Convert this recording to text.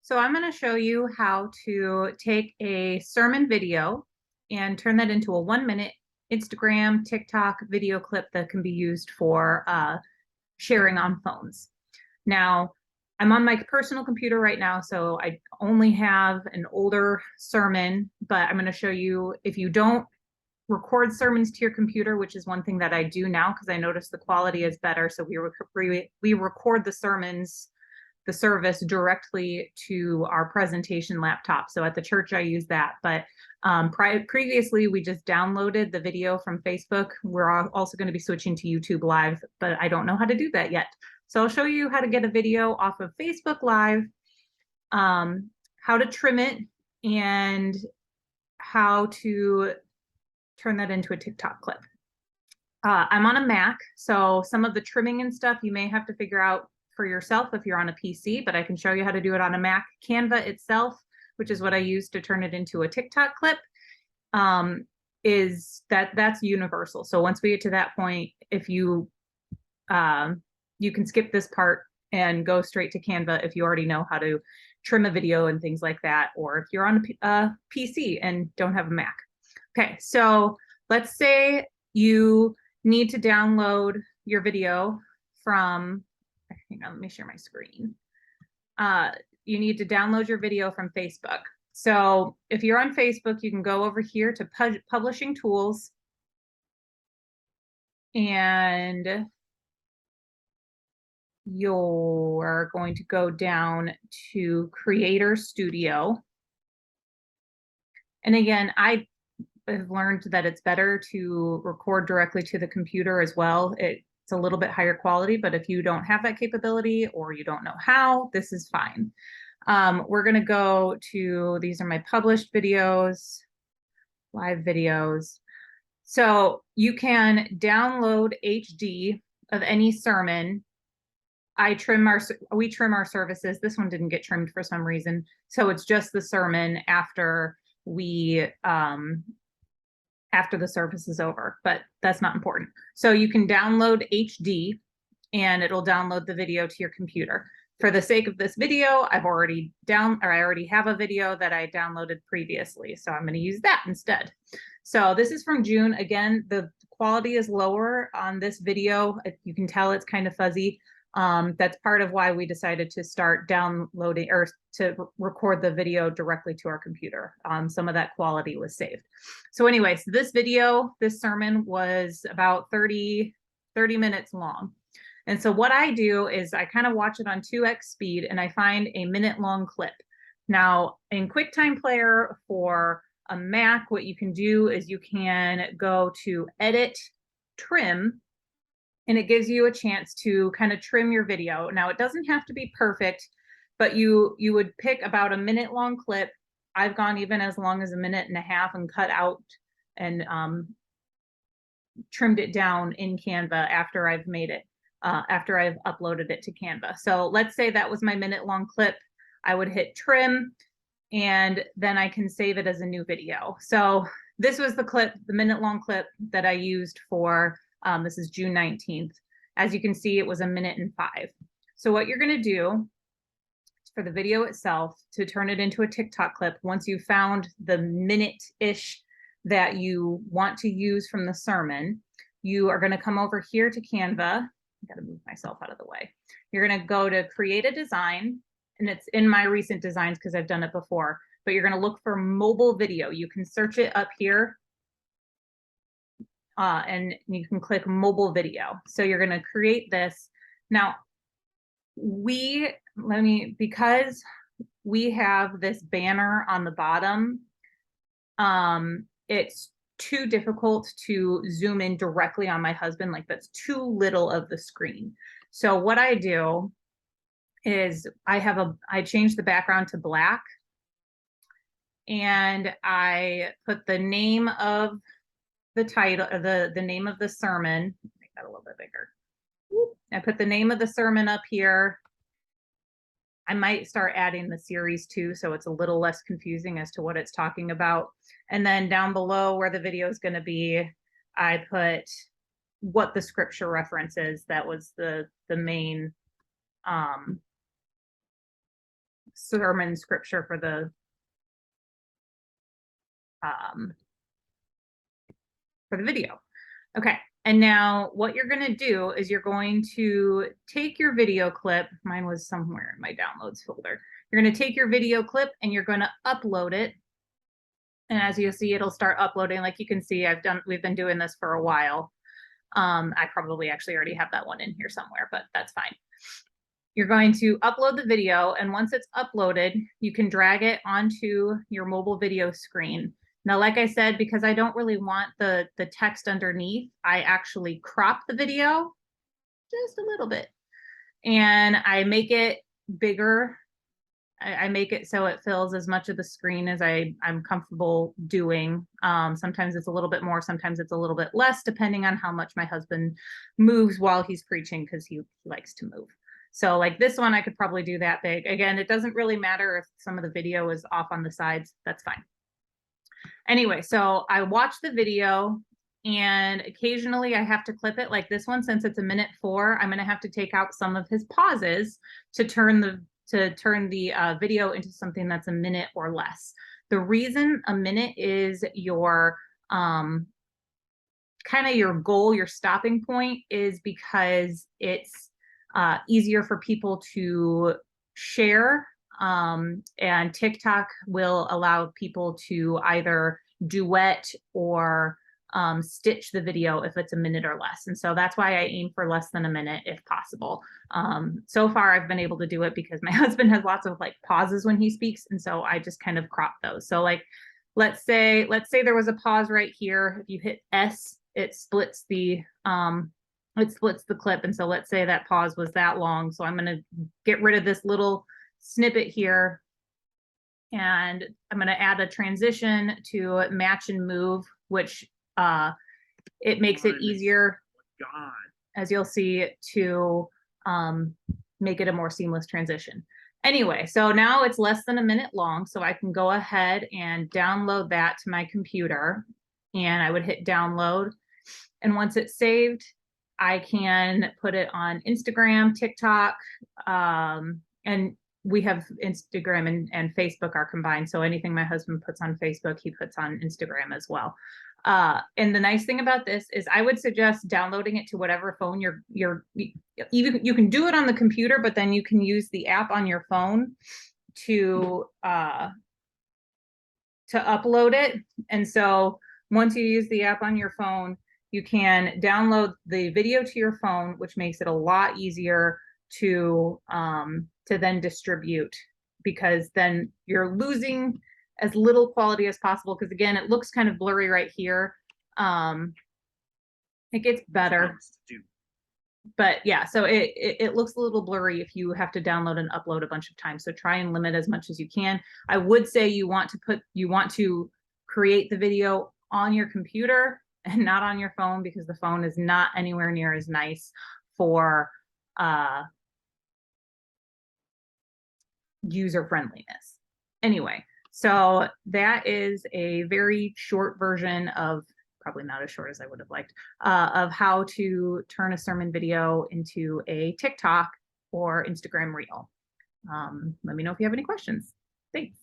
So I'm going to show you how to take a sermon video and turn that into a 1 minute Instagram, TikTok video clip that can be used for sharing on phones. Now, I'm on my personal computer right now, so I only have an older sermon, but I'm going to show you if you don't record sermons to your computer, which is one thing that I do now because I notice the quality is better. So we record the sermons, the service directly to our presentation laptop. So at the church, I use that. But previously, we just downloaded the video from Facebook. We're also going to be switching to YouTube Live, but I don't know how to do that yet. So I'll show you how to get a video off of Facebook Live, how to trim it, and how to turn that into a TikTok clip. I'm on a Mac, so some of the trimming and stuff you may have to figure out for yourself if you're on a PC, but I can show you how to do it on a Mac. Canva itself, which is what I use to turn it into a TikTok clip, that's universal. So once we get to that point, if you you can skip this part and go straight to Canva if you already know how to trim a video and things like that, or if you're on a PC and don't have a Mac. Okay, so let's say you need to download your video from, hang on, let me share my screen. You need to download your video from Facebook. So if you're on Facebook, you can go over here to Publishing Tools, and you're going to go down to Creator Studio. And again, I've learned that it's better to record directly to the computer as well. It's a little bit higher quality, but if you don't have that capability or you don't know how, this is fine. We're going to go to, these are my published videos, live videos. So you can download HD of any sermon. We trim our services. This one didn't get trimmed for some reason. So it's just the sermon after the service is over, but that's not important. So you can download HD and it'll download the video to your computer. For the sake of this video, I already have a video that I downloaded previously. So I'm going to use that instead. So this is from June. Again, the quality is lower on this video. You can tell it's kind of fuzzy. That's part of why we decided to start downloading or to record the video directly to our computer. Some of that quality was saved. So anyway, so this sermon was about 30 minutes long. And so what I do is I kind of watch it on 2x speed and I find a minute-long clip. Now in QuickTime Player for a Mac, what you can do is you can go to Edit, Trim, and it gives you a chance to kind of trim your video. Now, it doesn't have to be perfect, but you would pick about a minute-long clip. I've gone even as long as a minute and a half and cut out and trimmed it down in Canva after I've made it, after I've uploaded it to Canva. So let's say that was my minute-long clip. I would hit trim, and then I can save it as a new video. So this was the clip, the minute-long clip that I used for this is June 19th. As you can see, it was 1:05. So what you're going to do for the video itself to turn it into a TikTok clip, once you found the minute-ish that you want to use from the sermon, you are going to come over here to Canva. I got to move myself out of the way. You're going to go to create a design, and it's in my recent designs because I've done it before, but you're going to look for mobile video. You can search it up here. And you can click mobile video. So you're going to create this. Now, because we have this banner on the bottom, it's too difficult to zoom in directly on my husband. Like, that's too little of the screen. So what I do is I change the background to black, and I put the name of the title, the name of the sermon. Make that a little bit bigger. I put the name of the sermon up here. I might start adding the series too, so it's a little less confusing as to what it's talking about. And then down below where the video is going to be, I put what the scripture reference is. That was the main sermon scripture for the video. Okay, and now what you're going to do is you're going to take your video clip. Mine was somewhere in my downloads folder. You're going to take your video clip and you're going to upload it. And as you see, it'll start uploading. Like you can see, we've been doing this for a while. I probably actually already have that one in here somewhere, but that's fine. You're going to upload the video, and once it's uploaded, you can drag it onto your mobile video screen. Now, like I said, because I don't really want the text underneath, I actually crop the video just a little bit, and I make it bigger. I make it so it fills as much of the screen as I'm comfortable doing. Sometimes it's a little bit more, sometimes it's a little bit less, depending on how much my husband moves while he's preaching, because he likes to move. So like this one, I could probably do that big. Again, it doesn't really matter if some of the video is off on the sides, that's fine. Anyway, so I watch the video, and occasionally I have to clip it like this one. Since it's 1:04, I'm going to have to take out some of his pauses to turn the video into something that's a minute or less. The reason a minute is your kind of your goal, your stopping point, is because it's easier for people to share, and TikTok will allow people to either duet or stitch the video if it's a minute or less. And so that's why I aim for less than a minute if possible. So far I've been able to do it because my husband has lots of like pauses when he speaks. And so I just kind of crop those. So like, let's say there was a pause right here. If you hit S, it splits the clip. And so let's say that pause was that long. So I'm going to get rid of this little snippet here, and I'm going to add a transition to match and move, which it makes it easier, as you'll see, to make it a more seamless transition. Anyway, so now it's less than a minute long, so I can go ahead and download that to my computer, and I would hit download. And once it's saved, I can put it on Instagram, TikTok, and we have Instagram and Facebook are combined. So anything my husband puts on Facebook, he puts on Instagram as well. And the nice thing about this is I would suggest downloading it to whatever phone you can do it on the computer, but then you can use the app on your phone to upload it. And so once you use the app on your phone, you can download the video to your phone, which makes it a lot easier to then distribute, because then you're losing as little quality as possible. Because again, it looks kind of blurry right here. It gets better, but yeah, so it looks a little blurry if you have to download and upload a bunch of times. So try and limit as much as you can. I would say you want to create the video on your computer and not on your phone, because the phone is not anywhere near as nice for user friendliness. Anyway, so that is a very short version of, probably not as short as I would have liked, of how to turn a sermon video into a TikTok or Instagram reel. Let me know if you have any questions. Thanks.